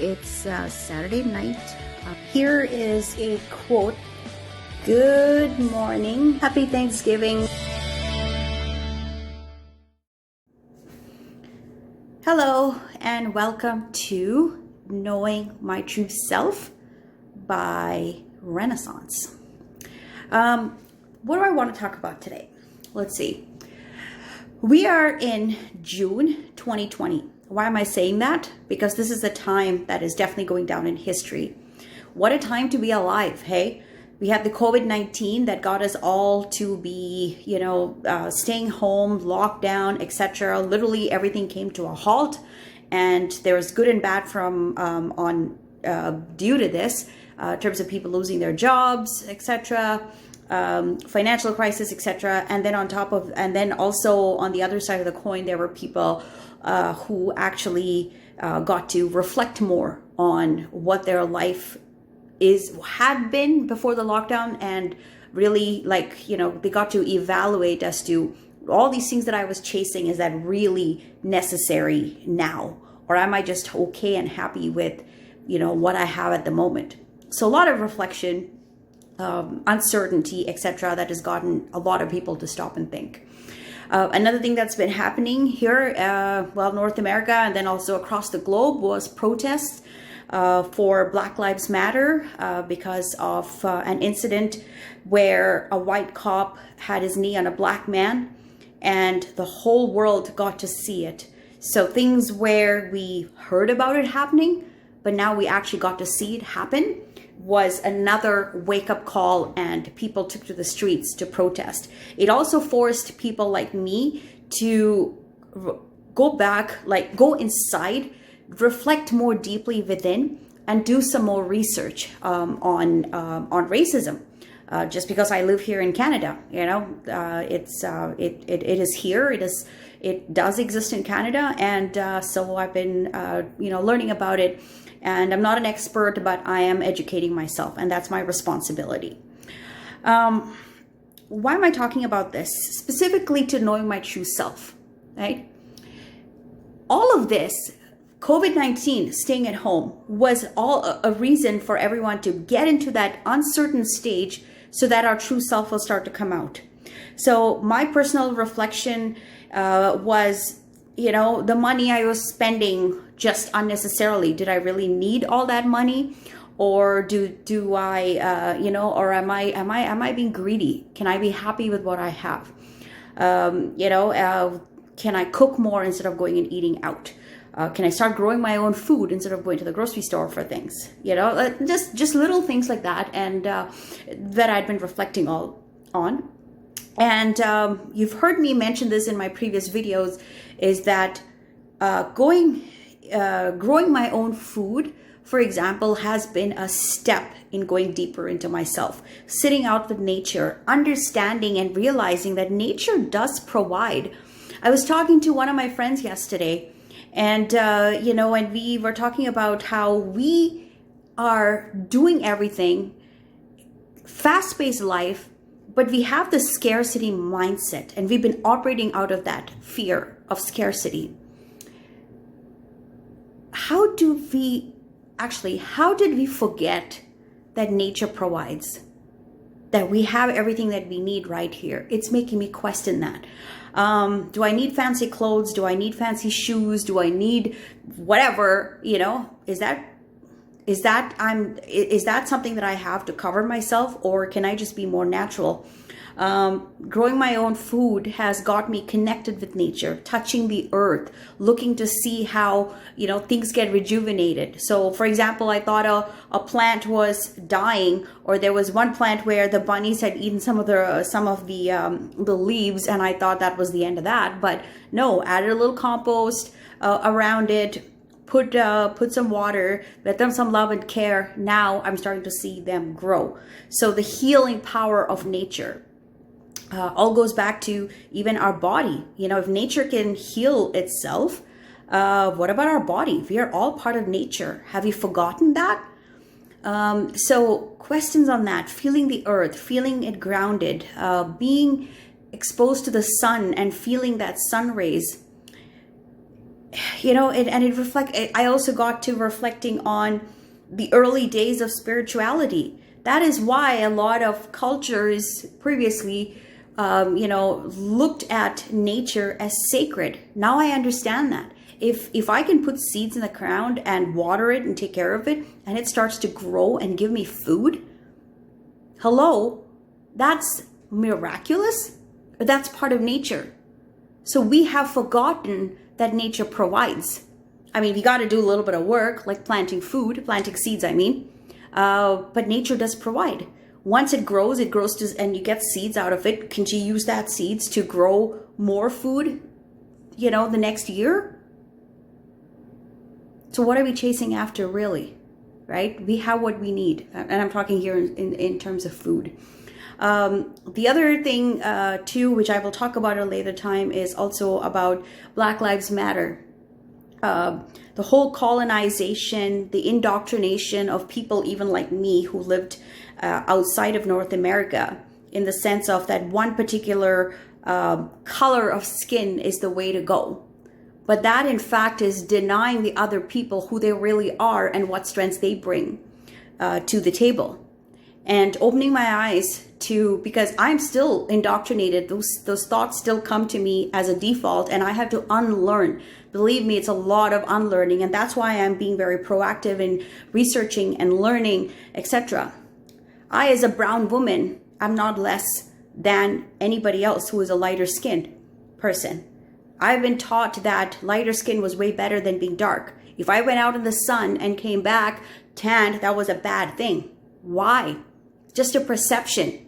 It's Saturday night. Here is a quote. Good morning. Happy Thanksgiving. Hello and welcome to Knowing My True Self by Renaissance. What do I want to talk about today? Let's see. We are in June 2020. Why am I saying that? Because this is a time that is definitely going down in history. What a time to be alive, hey? We had the COVID-19 that got us all to be, staying home, locked down, etc. Literally everything came to a halt, and there was good and bad due to this, in terms of people losing their jobs, etc. Financial crisis, etc. And then also on the other side of the coin, there were people who actually got to reflect more on what their life had been before the lockdown, and really they got to evaluate as to all these things that I was chasing, is that really necessary now, or am I just okay and happy with what I have at the moment? So a lot of reflection, uncertainty, etc., that has gotten a lot of people to stop and think. Another thing that's been happening here, North America and then also across the globe, was protests for Black Lives Matter because of an incident where a white cop had his knee on a black man, and the whole world got to see it. So things where we heard about it happening, but now we actually got to see it happen, was another wake-up call, and people took to the streets to protest. It also forced people like me to go back, go inside, reflect more deeply within, and do some more research on racism. Just because I live here in Canada, it is here. It does exist in Canada, and so I've been learning about it. And I'm not an expert, but I am educating myself, and that's my responsibility. Why am I talking about this? Specifically to knowing my true self, right? All of this, COVID-19, staying at home, was all a reason for everyone to get into that uncertain stage so that our true self will start to come out. So my personal reflection was, the money I was spending just unnecessarily. Did I really need all that money? Or do I, or am I being greedy? Can I be happy with what I have? Can I cook more instead of going and eating out? Can I start growing my own food instead of going to the grocery store for things? Just little things like that, and that I'd been reflecting on. And you've heard me mention this in my previous videos, is that growing my own food, for example, has been a step in going deeper into myself, sitting out with nature, understanding and realizing that nature does provide. I was talking to one of my friends yesterday, and and we were talking about how we are doing everything, fast-paced life, but we have the scarcity mindset, and we've been operating out of that fear of scarcity. How did we forget that nature provides? That we have everything that we need right here? It's making me question that. Do I need fancy clothes? Do I need fancy shoes? Do I need whatever? Is that something that I have to cover myself, or can I just be more natural? Growing my own food has got me connected with nature, touching the earth, looking to see how things get rejuvenated. So for example, I thought a plant was dying, or there was one plant where the bunnies had eaten some of the leaves, and I thought that was the end of that. But no, added a little compost around it, put some water, let them some love and care. Now I'm starting to see them grow. So the healing power of nature all goes back to even our body. If nature can heal itself, what about our body? We are all part of nature. Have you forgotten that? So questions on that, feeling the earth, feeling it grounded, being exposed to the sun and feeling that sun rays. and it reflect. I also got to reflecting on the early days of spirituality. That is why a lot of cultures previously, looked at nature as sacred. Now I understand that. If I can put seeds in the ground and water it and take care of it, and it starts to grow and give me food, hello, that's miraculous. That's part of nature. So we have forgotten that nature provides. I mean, we got to do a little bit of work, like planting seeds, but nature does provide. Once it grows and you get seeds out of it. Can you use that seeds to grow more food, the next year? So what are we chasing after, really? Right? We have what we need. And I'm talking here in terms of food. The other thing, too, which I will talk about at a later time, is also about Black Lives Matter. The whole colonization, the indoctrination of people even like me who lived outside of North America, in the sense of that one particular color of skin is the way to go. But that, in fact, is denying the other people who they really are and what strengths they bring to the table. And opening my eyes to, because I'm still indoctrinated, those thoughts still come to me as a default, and I have to unlearn. Believe me, it's a lot of unlearning, and that's why I'm being very proactive in researching and learning, etc. I, as a brown woman, I'm not less than anybody else who is a lighter skinned person. I've been taught that lighter skin was way better than being dark. If I went out in the sun and came back tanned, that was a bad thing. Why? Just a perception.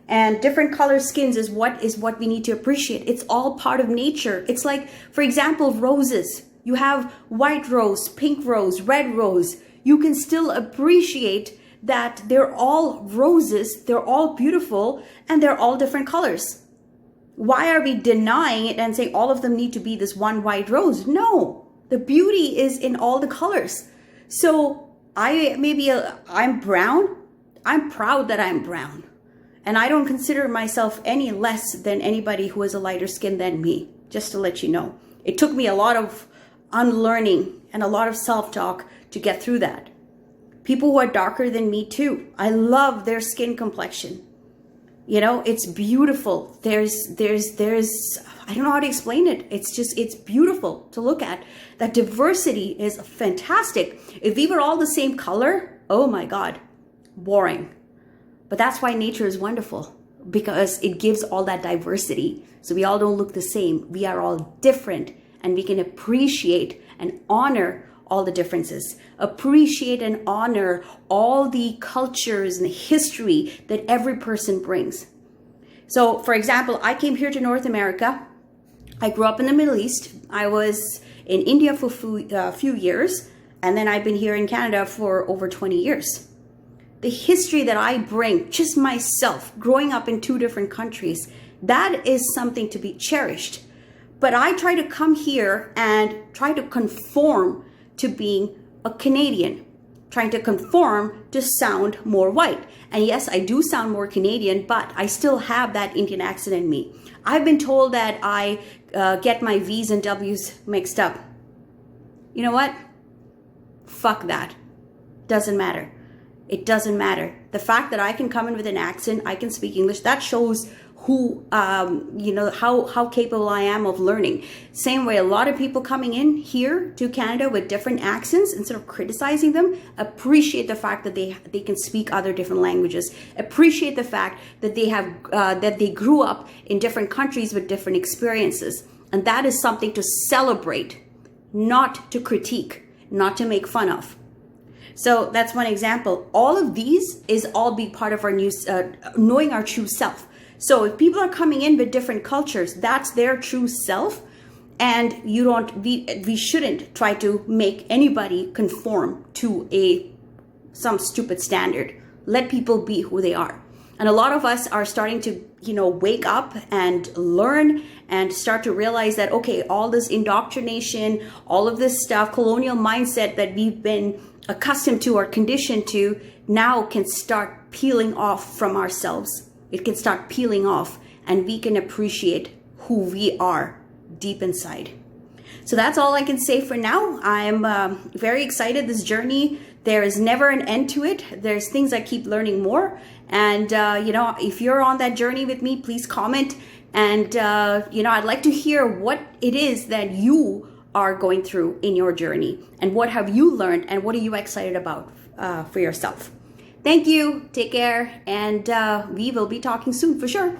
And different color skins is what we need to appreciate. It's all part of nature. It's like, for example, roses. You have white rose, pink rose, red rose. You can still appreciate that they're all roses, they're all beautiful, and they're all different colors. Why are we denying it and saying all of them need to be this one white rose? No, the beauty is in all the colors. So I'm brown. I'm proud that I'm brown. And I don't consider myself any less than anybody who has a lighter skin than me, just to let you know. It took me a lot of unlearning and a lot of self-talk to get through that. People who are darker than me too, I love their skin complexion. It's beautiful. There's, I don't know how to explain it. It's beautiful to look at. That diversity is fantastic. If we were all the same color, oh my God, boring. But that's why nature is wonderful, because it gives all that diversity. So we all don't look the same. We are all different, and we can appreciate and honor all the differences. Appreciate and honor all the cultures and the history that every person brings. So, for example, I came here to North America. I grew up in the Middle East. I was in India for a few years, and then I've been here in Canada for over 20 years. The history that I bring, just myself, growing up in two different countries, that is something to be cherished. But I try to come here and try to conform to being a Canadian, trying to conform to sound more white. And yes, I do sound more Canadian, but I still have that Indian accent in me. I've been told that I get my V's and W's mixed up. You know what? Fuck that. Doesn't matter. It doesn't matter. The fact that I can come in with an accent, I can speak English, that shows who, how capable I am of learning. Same way, a lot of people coming in here to Canada with different accents, instead of criticizing them, appreciate the fact that they can speak other different languages. Appreciate the fact that they grew up in different countries with different experiences. And that is something to celebrate, not to critique, not to make fun of. So that's one example. All of these is all be part of our new, knowing our true self. So if people are coming in with different cultures, that's their true self. And we shouldn't try to make anybody conform to some stupid standard. Let people be who they are. And a lot of us are starting to, wake up and learn and start to realize that, okay, all this indoctrination, all of this stuff, colonial mindset that we've been accustomed to or conditioned to, now can start peeling off from ourselves. It can start peeling off, and we can appreciate who we are deep inside. So that's all I can say for now. I'm very excited. This journey, there is never an end to it. There's things I keep learning more. And, if you're on that journey with me, please comment. And, I'd like to hear what it is that you are going through in your journey, and what have you learned, and what are you excited about for yourself. Thank you. Take care. And we will be talking soon for sure.